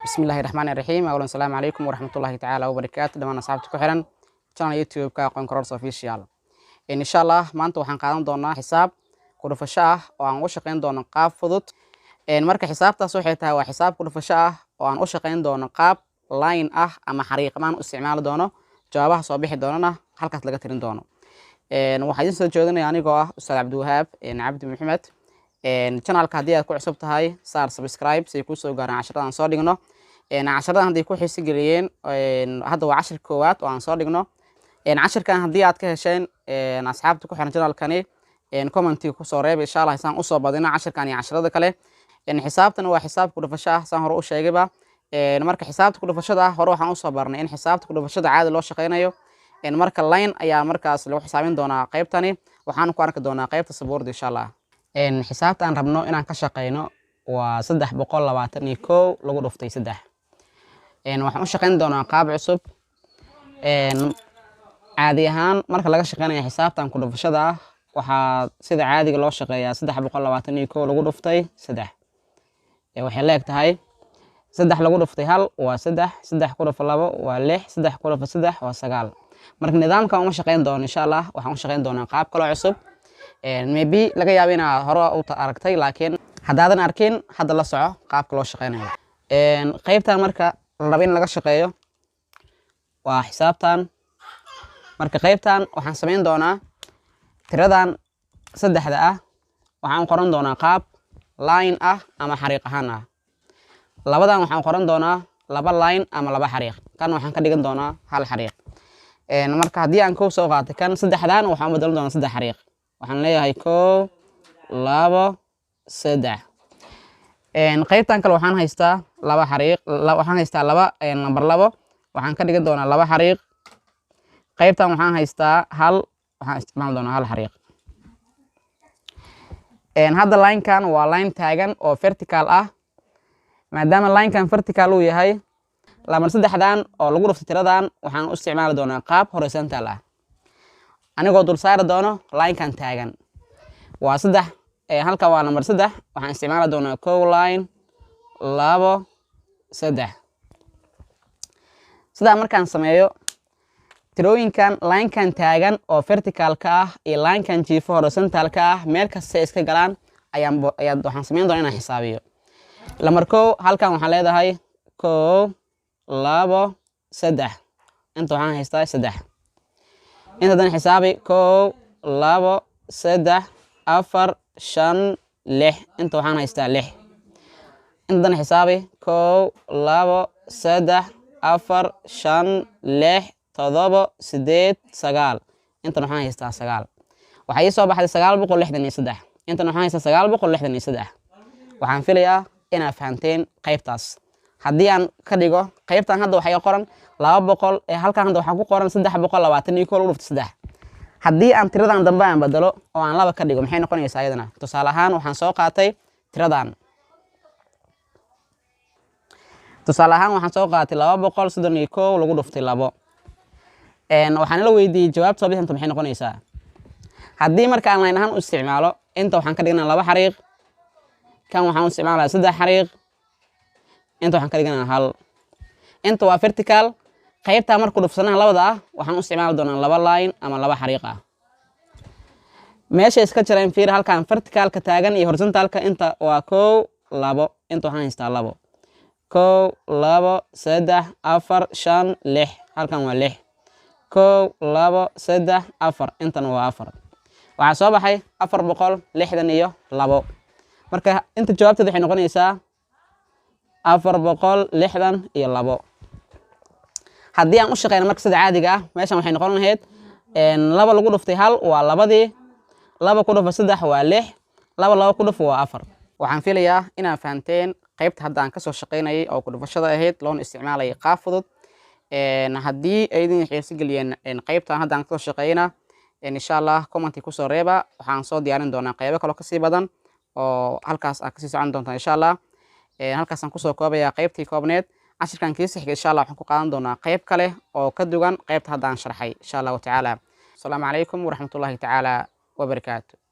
بسم الله الرحمن الرحيم. أولا السلام عليكم ورحمة الله تعالى وبركاته. دمان أصحابتك كحرا channel يوتيوب كأقوم كورس official. إن شاء الله ما أنتوا حنقادم دونا حساب كورفشاه وعن وشقين دونا قاب فضت. إن مركز حساب تصحيحها وحساب كورفشاه وعن وشقين دونا قاب لاين أما حريق ما استعمال دونا جوابها صباح دونا حلقة لقترين دونا. إن وحدين سجودنا يعني قاه أستاذ عبد الوهاب إن عبد محمد. channel haddii aad ku cusub tahay saar subscribe si ku soo gaaraan casharada soo dhigno casharada haddii ku xiisi galiyeen hadda waa cashar koowaad oo aan soo dhigno casharkan haddii aad ka hesheen asxaabta ku xiran channelkani comment ku soo reeb insha Allah isaan u soo badina casharkan iyo casharada kale xisaabtan waa xisaab ku dhufasho ah saan hore u sheegayba marka xisaabta ku dhufashada hore waxaan u soo barnay in xisaabta ku dhufashada caadi loo shaqeynayo marka line ayaa markaas lagu xisaabin doonaa qaybtani waxaan ku arki doonaa qaybta sabuurda insha Allah xisaabta aan rabno inaan ka shaqeyno waa 321 lagu dhuftay 3 waxaan u shaqeyn doonaa qaab cusub caadi ahaan marka laga shaqeynayo xisaabtan ku dhufashada waxaa sida caadiga loo shaqeeyaa 321 lagu dhuftay 3 waxay leegtahay 3 lagu dhuftay 1 waa 3 3 ku dhuf 2 waa 6 3 ku dhuf 3 waa 9 marka nidaamkan uma shaqeyn doono insha Allah waxaan u shaqeyn doonaa qaab kale cusub maybe laga yaabo inaad hore u aragtay laakiin haddaadan arkin hadda la soco qaabka loo shaqeynayo qaybtan marka la rabo in laga shaqeeyo waa xisaabtan marka qaybtan waxaan sameyn doonaa tiradan saddexda waxaan qoran doonaa qaab line ama xariiq ahaan labadan waxaan qoran doonaa laba line ama laba xariiq kan waxaan ka dhigan doonaa hal xariiq marka haddii aan koob soo qaatay kan saddexdan waxaan bedelan doonaa saddex xariiq waxaan leeyahay 1 2 3 qaybtan kale waxaan haystaa laba xariiq waxaan haystaa laba number 2 waxaan ka dhigan doonaa laba xariiq qaybtan waxaan haystaa hal waxaan isticmaal doonaa hal xariiq hadda line kan waa line taagan oo vertical maadaama line kan vertical uu yahay lamar saddexdan oo lagu dhuftay tiradan waxaan u isticmaali doonaa qaab horizontal anigoo dul saari doono line kan taagan waa 3 halka waa number 3 waxaan isticmaali doonaa 1 line 2 3 sida markaan sameeyo tirooyinkan line kan taagan oo vertical ka iyo line kan jiifo horizontal ka meel kasta iska galaan ayaan waxaan sameyn doonaa inaan xisaabiyo lamar 1 halkan waxaan leedahay 1 2 3 inta waxaan haystaa 3 inta dan xisaabi 1 2 3 4 5 6 inta waxaan haystaa 6 inta dan xisaabi 1 2 3 4 5 6 7 8 9 inta waxaan haystaa 9 waxa ii soo baxday 963 inta waxaan haystaa 963 waxaan filayaa inaad fahanteen qaybtaas haddii aan ka dhigo qaybtan hadda waxay qoran 200 halkan hadda waxaa ku qoran 321 lagu dhuftay 3 haddii aan tiradan dambe aan bedelo oo aan 2 ka dhigo maxay noqonaysaa iyadana tusaale ahaan waxaan soo qaatay tiradan tusaale ahaan waxaan soo qaatay 231 lagu dhuftay 2 waxaan la weydiiyay jawaabta soo bixinta maxay noqonaysaa haddii marka aan line ahaan u isticmaalo inta waxaan ka dhignaa 2 xariiq kan waxaan u isticmaalaa 3 xariiq inta waxaan ka dhignaa 1 inta waa vertical qaybta markuu dhufsanaa labada waxaan u isticmaali doonaa 2 line ama 2 xariiq meesha iska jireen fiir halkan vertical ka taagan iyo horizontal ka inta waa 1 2 inta waxaan haystaa 2 1 2 3 4 5 6 halkan waa 6 1 2 3 4 intana waa 4 waxaa soo baxay 462 marka inta jawaabteedu waxay noqonaysaa 462 haddii aan u shaqeyno marka sida caadiga meeshan waxay noqon lahayd 2 lagu dhuftay 1 waa labadii 2 ku dhuf 3 waa 6 2 ku dhuf waa 4 waxaan filayaa inaad fahanteen qaybta hadda aan ka soo shaqeynayay oo ku dhufashada ahayd loona isticmaalay qaab fudud haddii ay idin xiiso galiyeen qaybtan hadda aan ka soo shaqeynaa insha Allah comment ku soo reeba waxaan soo diyaarin doonaa qaybo kale ka sii badan oo halkaas aad ka sii socon doontaan insha Allah halkaas aan ku soo koobayaa qaybtii koobneed cashirkan kiisa xiga insha Allah waxaan ku qaadan doonaa qayb kale oo ka duwan qaybta hadda aan sharxay insha Allah ta'ala. Assalamu alaykum wa rahmatullahi ta'ala wa barakatuh.